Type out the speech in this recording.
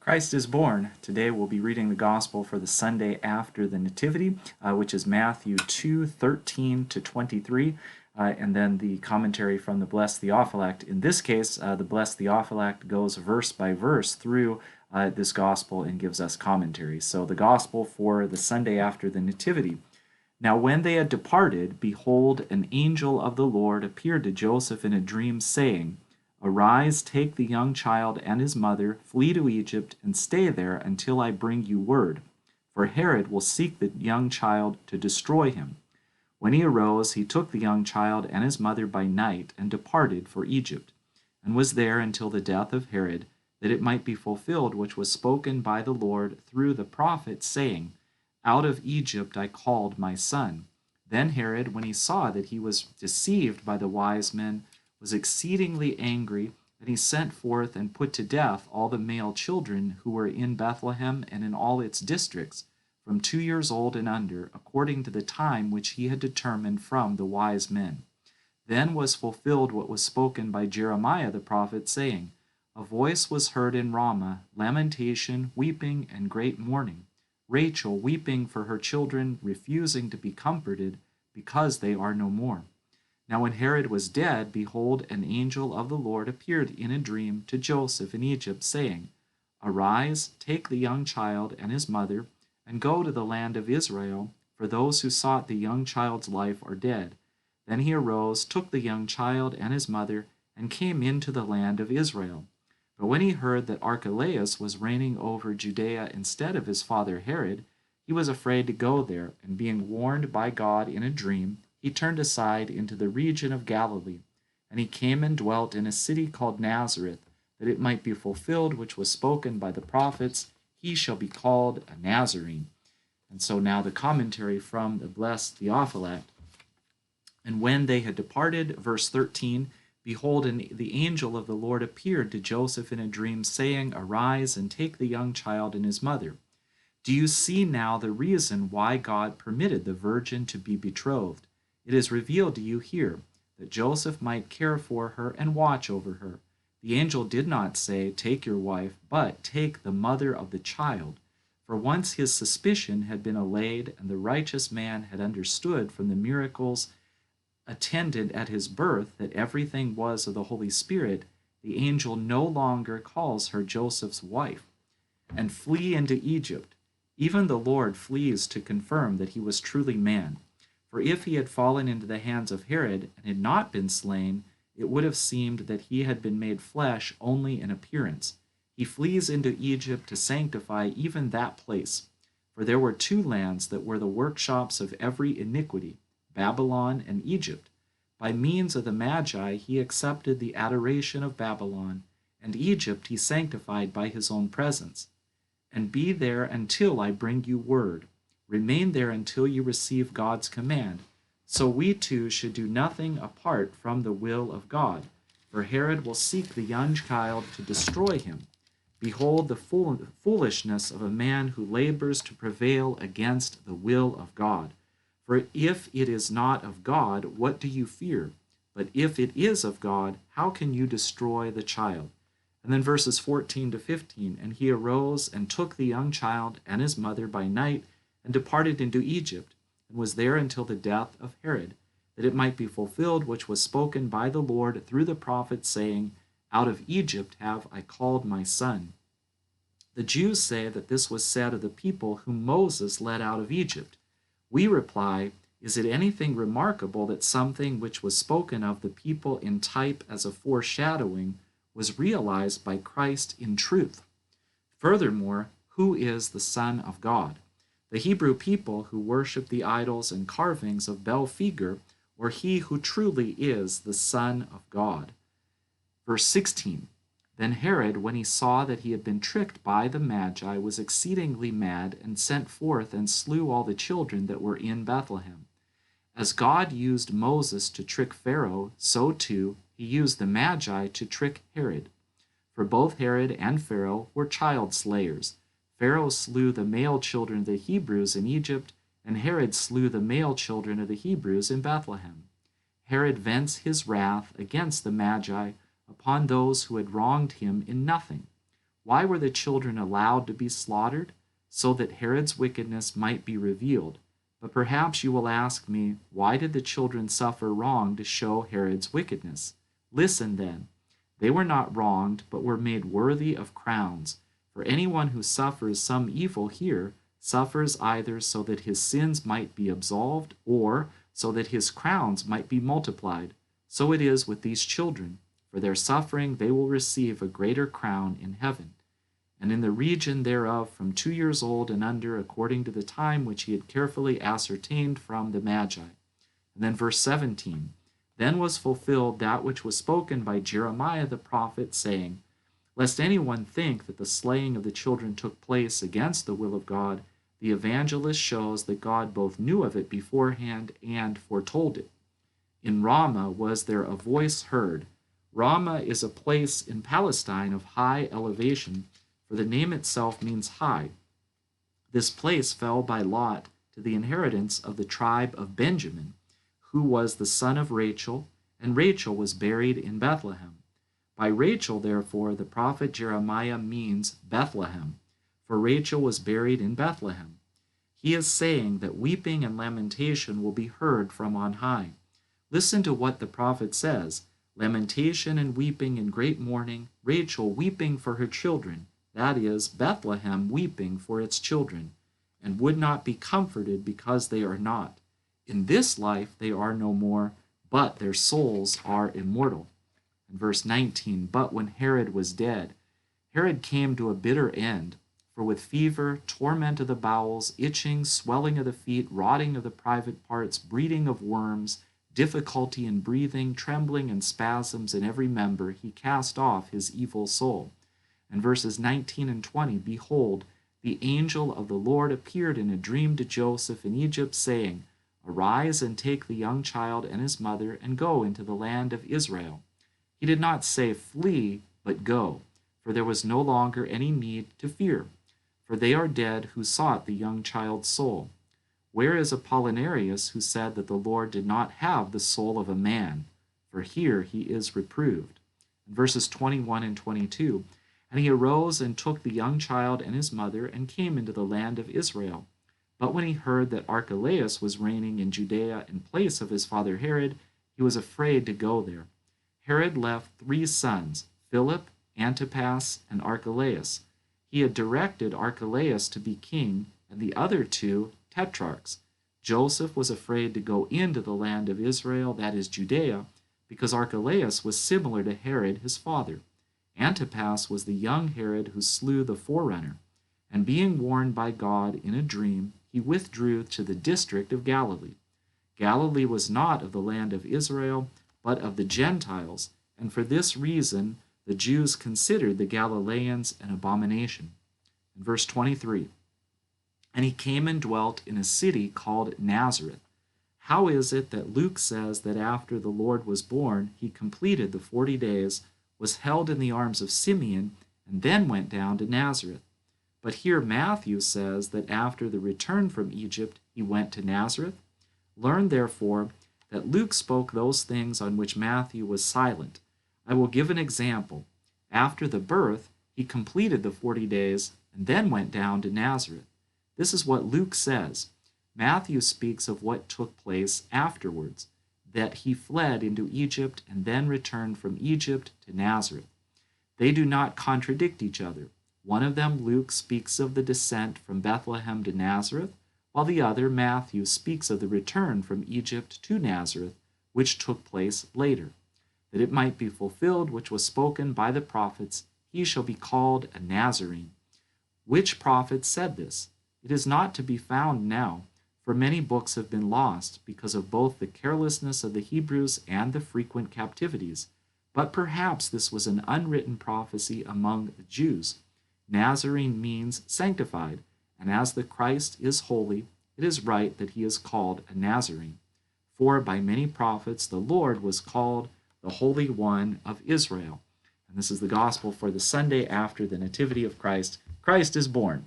Christ is born. Today we'll be reading the Gospel for the Sunday after the Nativity, which is Matthew 2:13 to 23, and then the commentary from the Blessed Theophylact. In this case, the Blessed Theophylact goes verse by verse through this Gospel and gives us commentary. So the Gospel for the Sunday after the Nativity. Now when they had departed, behold, an angel of the Lord appeared to Joseph in a dream, saying, Arise, take the young child and his mother, flee to Egypt, and stay there until I bring you word. For Herod will seek the young child to destroy him. When he arose, he took the young child and his mother by night, and departed for Egypt, and was there until the death of Herod, that it might be fulfilled which was spoken by the Lord through the prophet, saying, Out of Egypt I called my son. Then Herod, when he saw that he was deceived by the wise men, was exceedingly angry, and he sent forth and put to death all the male children who were in Bethlehem and in all its districts, from 2 years old and under, according to the time which he had determined from the wise men. Then was fulfilled what was spoken by Jeremiah the prophet, saying, A voice was heard in Ramah, lamentation, weeping, and great mourning, Rachel weeping for her children, refusing to be comforted, because they are no more. Now when Herod was dead, behold, an angel of the Lord appeared in a dream to Joseph in Egypt, saying, Arise, take the young child and his mother, and go to the land of Israel, for those who sought the young child's life are dead. Then he arose, took the young child and his mother, and came into the land of Israel. But when he heard that Archelaus was reigning over Judea instead of his father Herod, he was afraid to go there, and being warned by God in a dream, he turned aside into the region of Galilee, and he came and dwelt in a city called Nazareth, that it might be fulfilled which was spoken by the prophets, he shall be called a Nazarene. And so now the commentary from the Blessed Theophylact. And when they had departed, verse 13, behold, the angel of the Lord appeared to Joseph in a dream, saying, Arise and take the young child and his mother. Do you see now the reason why God permitted the virgin to be betrothed? It is revealed to you here, that Joseph might care for her and watch over her. The angel did not say, Take your wife, but take the mother of the child. For once his suspicion had been allayed, and the righteous man had understood from the miracles attended at his birth that everything was of the Holy Spirit, the angel no longer calls her Joseph's wife. And flee into Egypt. Even the Lord flees to confirm that he was truly man. For if he had fallen into the hands of Herod and had not been slain, it would have seemed that he had been made flesh only in appearance. He flees into Egypt to sanctify even that place. For there were 2 lands that were the workshops of every iniquity, Babylon and Egypt. By means of the Magi he accepted the adoration of Babylon, and Egypt he sanctified by his own presence. And be there until I bring you word. Remain there until you receive God's command. So we too should do nothing apart from the will of God. For Herod will seek the young child to destroy him. Behold the foolishness of a man who labors to prevail against the will of God. For if it is not of God, what do you fear? But if it is of God, how can you destroy the child? And then verses 14 to 15, And he arose and took the young child and his mother by night, and departed into Egypt, and was there until the death of Herod, that it might be fulfilled which was spoken by the Lord through the prophet, saying, Out of Egypt have I called my son. The Jews say that this was said of the people whom Moses led out of Egypt. We reply, Is it anything remarkable that something which was spoken of the people in type as a foreshadowing was realized by Christ in truth? Furthermore, who is the Son of God? The Hebrew people who worship the idols and carvings of Belphegor, or he who truly is the Son of God. Verse 16, Then Herod, when he saw that he had been tricked by the Magi, was exceedingly mad, and sent forth and slew all the children that were in Bethlehem. As God used Moses to trick Pharaoh, so too he used the Magi to trick Herod. For both Herod and Pharaoh were child slayers. Pharaoh slew the male children of the Hebrews in Egypt, and Herod slew the male children of the Hebrews in Bethlehem. Herod vents his wrath against the Magi upon those who had wronged him in nothing. Why were the children allowed to be slaughtered? So that Herod's wickedness might be revealed. But perhaps you will ask me, why did the children suffer wrong to show Herod's wickedness? Listen then. They were not wronged, but were made worthy of crowns. For anyone who suffers some evil here suffers either so that his sins might be absolved, or so that his crowns might be multiplied. So it is with these children. For their suffering they will receive a greater crown in heaven. And in the region thereof from 2 years old and under, according to the time which he had carefully ascertained from the Magi. And then verse 17, then was fulfilled that which was spoken by Jeremiah the prophet, saying, lest anyone think that the slaying of the children took place against the will of God, the evangelist shows that God both knew of it beforehand and foretold it. In Ramah was there a voice heard. Ramah is a place in Palestine of high elevation, for the name itself means high. This place fell by lot to the inheritance of the tribe of Benjamin, who was the son of Rachel, and Rachel was buried in Bethlehem. By Rachel, therefore, the prophet Jeremiah means Bethlehem, for Rachel was buried in Bethlehem. He is saying that weeping and lamentation will be heard from on high. Listen to what the prophet says, lamentation and weeping and great mourning, Rachel weeping for her children, that is, Bethlehem weeping for its children, and would not be comforted because they are not. In this life they are no more, but their souls are immortal. In verse 19, but when Herod was dead, Herod came to a bitter end, for with fever, torment of the bowels, itching, swelling of the feet, rotting of the private parts, breeding of worms, difficulty in breathing, trembling and spasms in every member, he cast off his evil soul. In verses 19 and 20, behold, the angel of the Lord appeared in a dream to Joseph in Egypt, saying, arise and take the young child and his mother, and go into the land of Israel. He did not say flee, but go, for there was no longer any need to fear, for they are dead who sought the young child's soul. Where is Apollinarius, who said that the Lord did not have the soul of a man? For here he is reproved. In verses 21 and 22, and he arose and took the young child and his mother, and came into the land of Israel. But when he heard that Archelaus was reigning in Judea in place of his father Herod, he was afraid to go there. Herod left 3 sons, Philip, Antipas, and Archelaus. He had directed Archelaus to be king, and the other 2 tetrarchs. Joseph was afraid to go into the land of Israel, that is Judea, because Archelaus was similar to Herod his father. Antipas was the young Herod who slew the forerunner, and being warned by God in a dream, he withdrew to the district of Galilee. Galilee was not of the land of Israel, but of the Gentiles, and for this reason the Jews considered the Galileans an abomination. In verse 23, and he came and dwelt in a city called Nazareth. How is it that Luke says that after the Lord was born, he completed the 40 days, was held in the arms of Simeon, and then went down to Nazareth? But here Matthew says that after the return from Egypt, he went to Nazareth. Learn, therefore, that Luke spoke those things on which Matthew was silent. I will give an example. After the birth, he completed the 40 days, and then went down to Nazareth. This is what Luke says. Matthew speaks of what took place afterwards, that he fled into Egypt and then returned from Egypt to Nazareth. They do not contradict each other. One of them, Luke, speaks of the descent from Bethlehem to Nazareth, while the other, Matthew, speaks of the return from Egypt to Nazareth, which took place later. That it might be fulfilled which was spoken by the prophets, he shall be called a Nazarene. Which prophet said this? It is not to be found now, for many books have been lost because of both the carelessness of the Hebrews and the frequent captivities. But perhaps this was an unwritten prophecy among the Jews. Nazarene means sanctified, and as the Christ is holy, it is right that he is called a Nazarene. For by many prophets the Lord was called the Holy One of Israel. And this is the gospel for the Sunday after the Nativity of Christ. Christ is born.